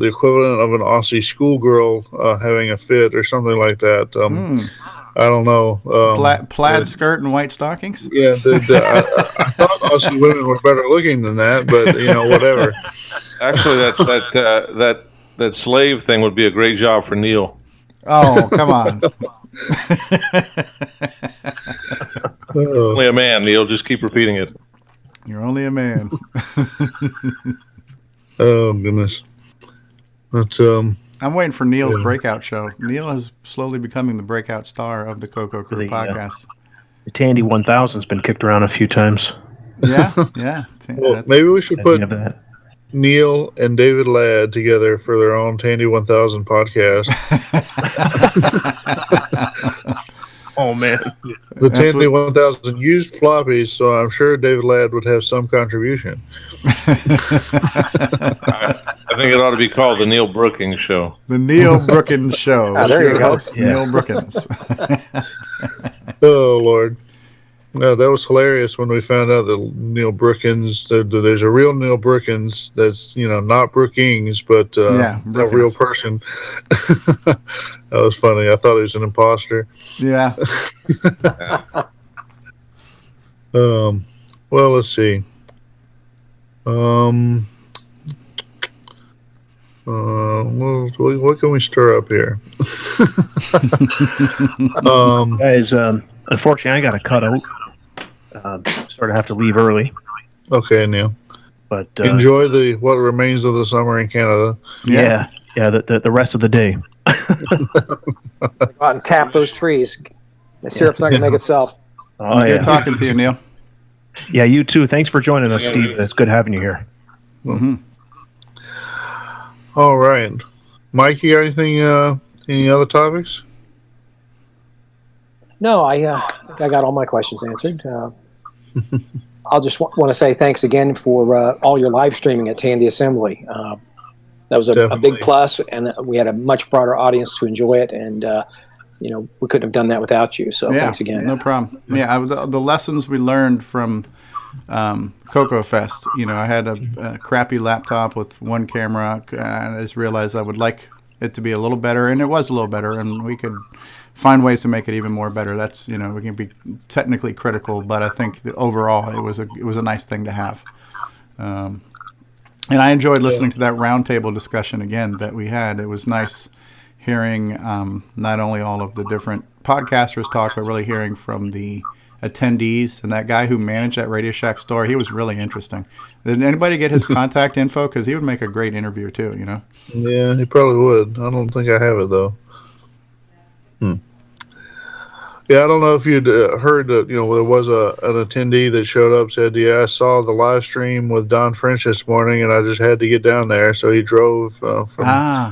S2: equivalent of an Aussie schoolgirl having a fit or something like that. I don't know.
S1: Plaid skirt and white stockings?
S2: Yeah, I thought Aussie women were better looking than that, but whatever.
S3: Actually, that slave thing would be a great job for Neil.
S1: Oh, come on.
S3: Only a man, Neil. Just keep repeating it.
S1: You're only a man.
S2: Oh, goodness. But,
S1: I'm waiting for Neil's breakout show. Neil is slowly becoming the breakout star of the CoCo Crew podcast.
S5: The Tandy 1000's been kicked around a few times.
S1: Yeah.
S2: Well, maybe we should put Neil and David Ladd together for their own Tandy 1000 podcast.
S5: Oh, man.
S2: The Tandy 1000 used floppies, so I'm sure David Ladd would have some contribution.
S3: I think it ought to be called the Neil Brookings Show.
S1: The Neil Brookins Show.
S4: There you go.
S1: Host, Neil Brookins.
S2: Oh, Lord. No, that was hilarious when we found out that Neil Brookins, there's a real Neil Brookins that's, not Brookings, but a real person. That was funny. I thought he was an imposter.
S1: Yeah.
S2: Well, let's see. What can we stir up here?
S5: Guys, unfortunately, I got to cut out. Sort of have to leave early.
S2: Okay, Neil.
S5: But
S2: enjoy what remains of the summer in Canada.
S5: Yeah. The rest of the day.
S4: Go out and tap those trees. The syrup's not going to make itself.
S5: Oh,
S1: Good talking to you, Neil.
S5: Yeah, you too. Thanks for joining us, Steve. It's good having you here.
S1: Mm-hmm.
S2: All right, Mike, you got anything? Any other topics?
S4: No, I got all my questions answered. I'll just want to say thanks again for all your live streaming at Tandy Assembly. That was a big plus, and we had a much broader audience to enjoy it, and we couldn't have done that without you. So thanks again.
S1: No problem. Yeah, the lessons we learned from CoCo Fest. I had a crappy laptop with one camera, and I just realized I would like it to be a little better, and it was a little better, and we could find ways to make it even more better. That's we can be technically critical, but I think that overall it was a nice thing to have. And I enjoyed listening to that roundtable discussion again that we had. It was nice hearing not only all of the different podcasters talk, but really hearing from the attendees. And that guy who managed that Radio Shack store, he was really interesting. Did anybody get his contact info? Because he would make a great interview too,
S2: Yeah, he probably would. I don't think I have it, though. Yeah, I don't know if you'd heard that, there was an attendee that showed up, said, yeah, I saw the live stream with Don French this morning, and I just had to get down there. So he drove from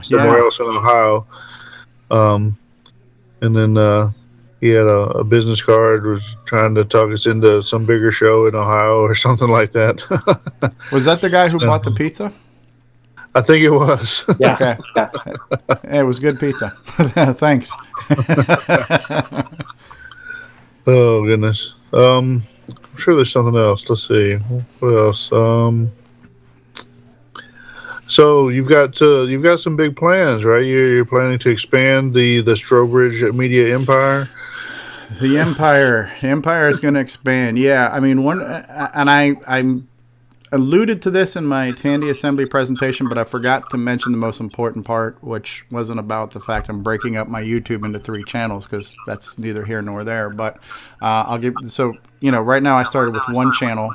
S2: somewhere else in Ohio. And then he had a business card, was trying to talk us into some bigger show in Ohio or something like that.
S1: Was that the guy who bought the pizza?
S2: I think it was.
S4: Yeah.
S1: Okay.
S4: Yeah.
S1: It was good pizza. Thanks.
S2: Oh, goodness. I'm sure there's something else. Let's see. What else? So you've got some big plans, right? You're planning to expand the Strobridge Media empire.
S1: The empire is going to expand. Yeah, I mean I'm alluded to this in my Tandy Assembly presentation, but I forgot to mention the most important part, which wasn't about the fact I'm breaking up my YouTube into 3 channels, because that's neither here nor there. But right now I started with 1 channel,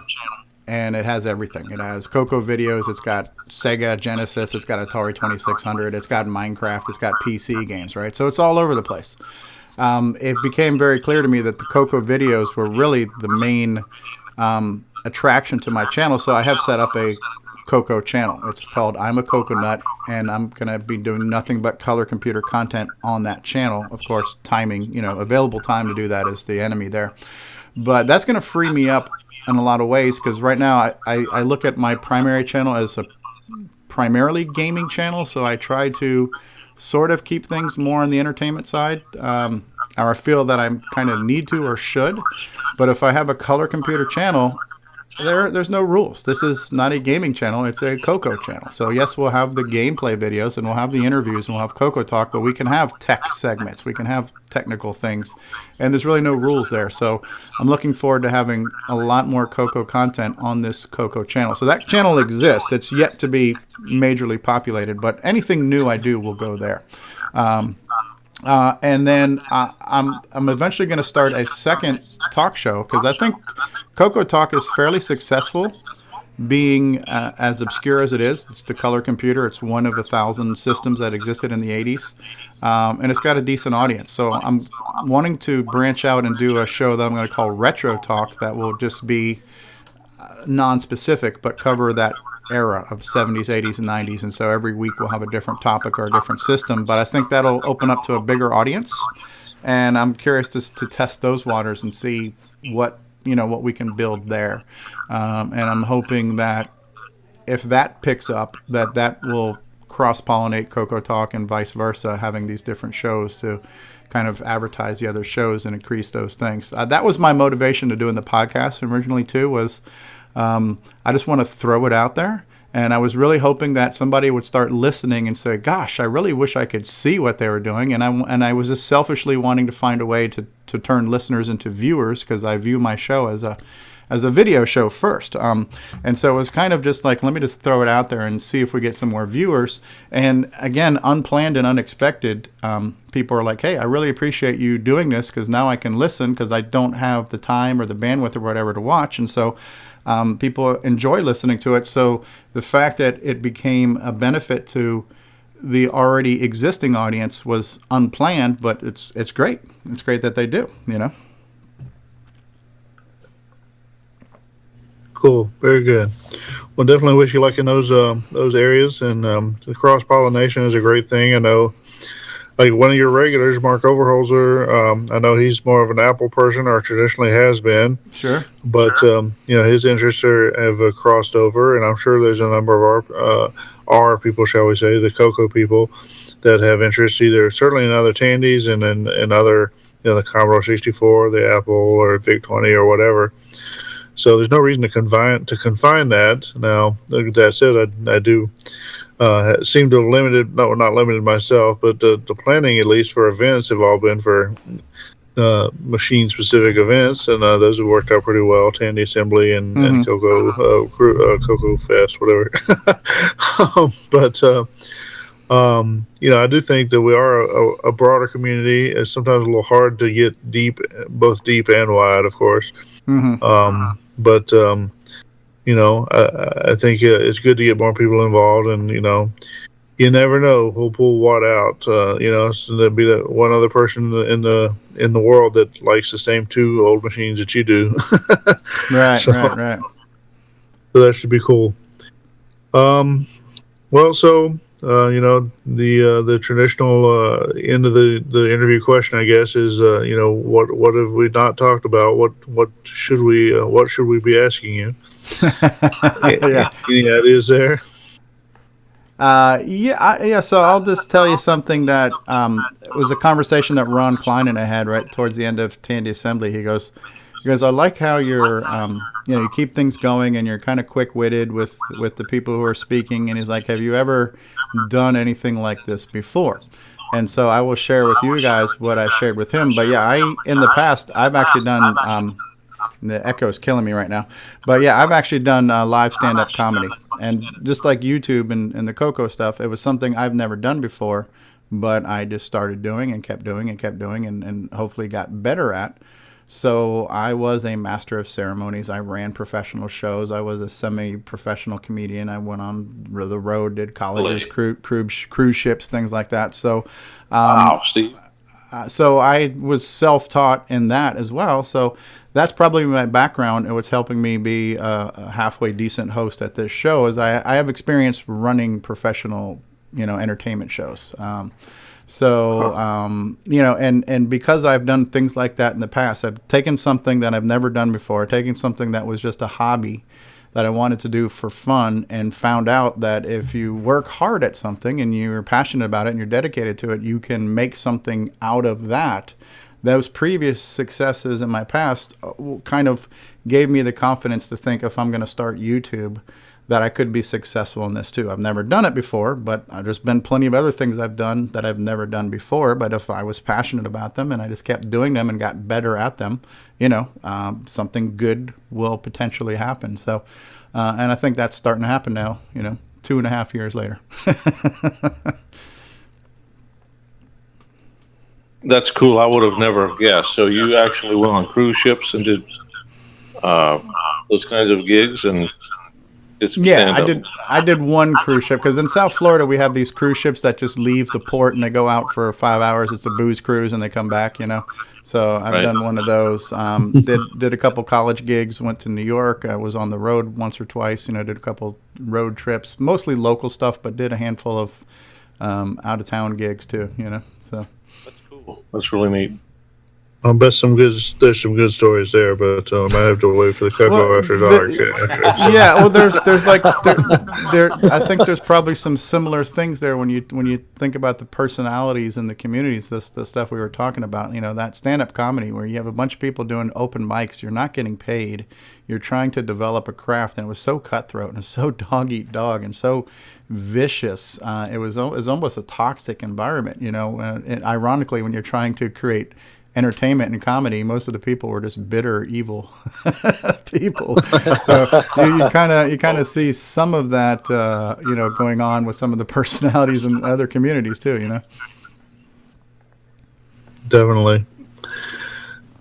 S1: and it has everything. It has CoCo videos, it's got Sega Genesis, it's got Atari 2600, it's got Minecraft, it's got PC games, right? So it's all over the place. It became very clear to me that the CoCo videos were really the main attraction to my channel, so I have set up a CoCo channel. It's called I'm a Coconut, and I'm going to be doing nothing but color computer content on that channel. Of course, timing, available time to do that is the enemy there. But that's going to free me up in a lot of ways, because right now I look at my primary channel as a primarily gaming channel, so I try to sort of keep things more on the entertainment side. Or I feel that I kind of need to or should. But if I have a color computer channel, there's no rules. This is not a gaming channel. It's a CoCo channel. So yes, we'll have the gameplay videos and we'll have the interviews and we'll have CoCo talk, but we can have tech segments. We can have technical things, and there's really no rules there. So I'm looking forward to having a lot more CoCo content on this CoCo channel. So that channel exists. It's yet to be majorly populated, but anything new I do will go there. And then I'm eventually going to start a second talk show, because I think CoCo Talk is fairly successful, being as obscure as it is. It's the color computer. It's one of 1,000 systems that existed in the 80s, and it's got a decent audience. So I'm wanting to branch out and do a show that I'm going to call Retro Talk, that will just be non-specific but cover that era of 70s, 80s, and 90s. And so every week we'll have a different topic or a different system, but I think that'll open up to a bigger audience, and I'm curious to test those waters and see what we can build there. And I'm hoping that if that picks up, that will cross-pollinate CoCo Talk and vice versa, having these different shows to kind of advertise the other shows and increase those things. That was my motivation to doing the podcast originally too, was I just want to throw it out there. And I was really hoping that somebody would start listening and say, gosh, I really wish I could see what they were doing. And I was just selfishly wanting to find a way to turn listeners into viewers, because I view my show as a video show first. And so it was kind of just like, let me just throw it out there and see if we get some more viewers. And again, unplanned and unexpected, people are like, hey, I really appreciate you doing this, because now I can listen, because I don't have the time or the bandwidth or whatever to watch. And so people enjoy listening to it. So the fact that it became a benefit to the already existing audience was unplanned, but it's great. It's great that they do,
S2: Cool, very good. Well, definitely wish you luck in those areas, and the cross pollination is a great thing. I know, like one of your regulars, Mark Overholzer. I know he's more of an Apple person, or traditionally has been.
S1: Sure.
S2: But his interests have crossed over, and I'm sure there's a number of our people, shall we say, the CoCo people, that have interest either certainly in other Tandys and in other, the Commodore 64, the Apple, or VIC-20 or whatever. So there's no reason to confine that. Now, that said, I do seem to have not limited myself, but the planning, at least for events, have all been for machine-specific events, and those have worked out pretty well. Tandy Assembly and CoCo Crew, CoCo Fest, whatever. I do think that we are a broader community. It's sometimes a little hard to get deep, both deep and wide, of course. I think it's good to get more people involved, and you never know who'll pull what out. So there'll be that one other person in the world that likes the same two old machines that you do.
S1: Right.
S2: So that should be cool. The traditional end of the interview question, I guess, is what have we not talked about? What should we be asking you?
S1: Yeah.
S2: Any ideas there?
S1: So I'll just tell you something that it was a conversation that Ron Klein and I had right towards the end of Tandy Assembly. He goes, I like how you're, you keep things going, and you're kind of quick-witted with the people who are speaking. And he's like, have you ever done anything like this before? And so I will share with you guys what I shared with him. But yeah, in the past, I've actually done, the echo is killing me right now. But yeah, I've actually done live stand-up comedy. And just like YouTube and the CoCo stuff, it was something I've never done before, but I just started doing and kept doing and hopefully got better at. So I was a master of ceremonies. I ran professional shows. I was a semi-professional comedian. I went on the road, did colleges, cruise ships, things like that. So,
S3: wow, Steve.
S1: So I was self-taught in that as well. So that's probably my background and what's helping me be a halfway decent host at this show is I have experience running professional, entertainment shows. And because I've done things like that in the past, I've taken something that I've never done before, taken something that was just a hobby that I wanted to do for fun, and found out that if you work hard at something and you're passionate about it and you're dedicated to it, you can make something out of that. Those previous successes in my past kind of gave me the confidence to think if I'm going to start YouTube, that I could be successful in this too. I've never done it before, but there's been plenty of other things I've done that I've never done before. But if I was passionate about them and I just kept doing them and got better at them, something good will potentially happen. So, and I think that's starting to happen now, 2.5 years later.
S3: That's cool. I would have never guessed. So you actually went on cruise ships and did those kinds of gigs and.
S1: Yeah, I did one cruise ship because in South Florida we have these cruise ships that just leave the port and they go out for 5 hours. It's a booze cruise and they come back, So I've done one of those. Did a couple college gigs. Went to New York. I was on the road once or twice. Did a couple road trips, mostly local stuff, but did a handful of out of town gigs too. So
S3: that's cool. That's really neat.
S2: I'll bet there's some good stories there, but I might have to wait for the CoCo after dark.
S1: Yeah, well, there's like I think there's probably some similar things there when you think about the personalities and the communities, the stuff we were talking about. That stand-up comedy where you have a bunch of people doing open mics, you're not getting paid, you're trying to develop a craft, and it was so cutthroat and so dog eat dog and so vicious. It was almost a toxic environment. And ironically, when you're trying to create entertainment and comedy, most of the people were just bitter, evil people. So you kind of see some of that, going on with some of the personalities in other communities too.
S2: Definitely.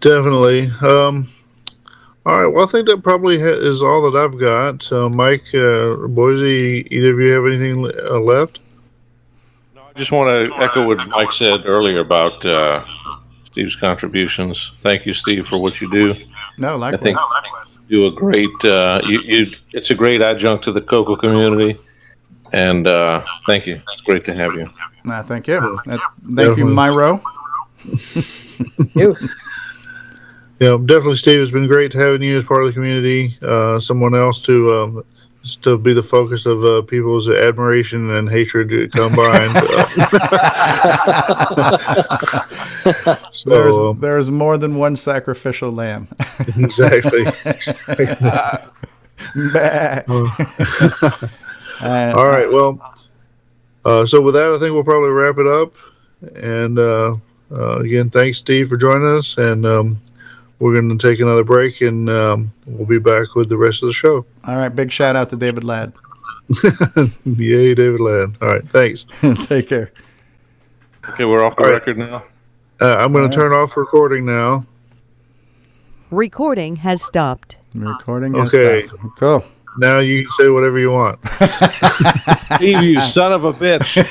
S2: All right. Well, I think that probably is all that I've got. Mike, Boisey, either of you have anything left?
S3: No, I just want to echo what Mike said earlier about Steve's contributions. Thank you, Steve, for what you do.
S1: No, likewise.
S3: I think you do a great. It's a great adjunct to the CoCo community, and thank you. It's great to have you.
S1: Thank you. Thank you, MiRo.
S2: Yeah, definitely, Steve. It's been great having you as part of the community. Someone else to be the focus of people's admiration and hatred combined. So
S1: there's more than one sacrificial lamb.
S2: Exactly. All right. Well, so with that, I think we'll probably wrap it up. And again, thanks, Steve, for joining us. And we're going to take another break, and we'll be back with the rest of the show.
S1: All right. Big shout out to David Ladd.
S2: Yay, David Ladd. All right. Thanks.
S1: Take care.
S3: Okay, we're off the record now.
S2: I'm going to turn off recording now.
S6: Recording has stopped.
S1: Recording has stopped. Cool.
S2: Now you can say whatever you want.
S3: Steve, you son of a bitch.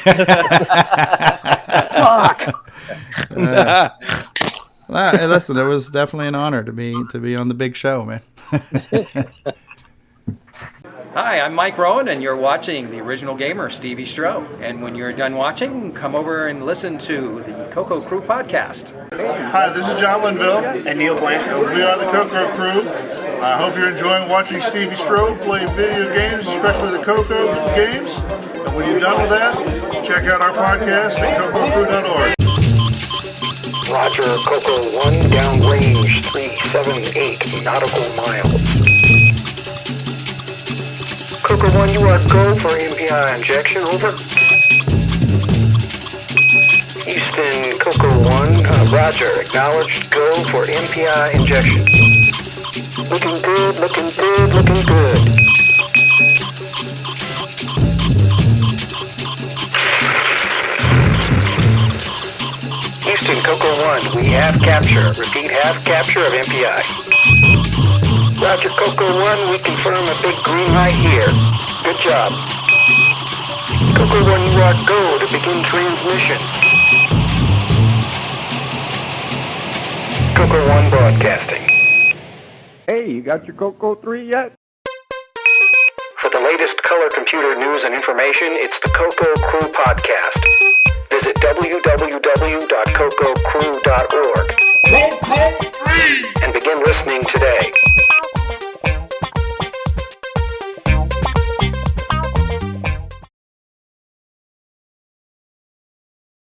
S4: Fuck.
S1: Hey, listen, it was definitely an honor to be on the big show, man.
S7: Hi, I'm Mike Rowen, and you're watching the original gamer, CoCo. And when you're done watching, come over and listen to the CoCo Crew Podcast.
S2: Hi, this is John Linville.
S8: And Neil Blanchard.
S2: We are the CoCo Crew. I hope you're enjoying watching CoCo play video games, especially the CoCo games. And when you're done with that, check out our podcast at CoCoCrew.org.
S9: Roger, CoCo 1, downrange 378 nautical miles. CoCo 1, you are go for MPI injection, over. Houston, CoCo 1, Roger, acknowledged, go for MPI injection. Looking good, looking good, looking good. Houston, CoCo 1, we have capture. Repeat, have capture of MPI. Roger, CoCo 1, we confirm a big green light here. Good job. CoCo 1, you are go to begin transmission. CoCo 1 broadcasting.
S6: Hey, you got your CoCo 3 yet?
S9: For the latest color computer news and information, it's the CoCo Crew Podcast. Visit www.cococrew.org.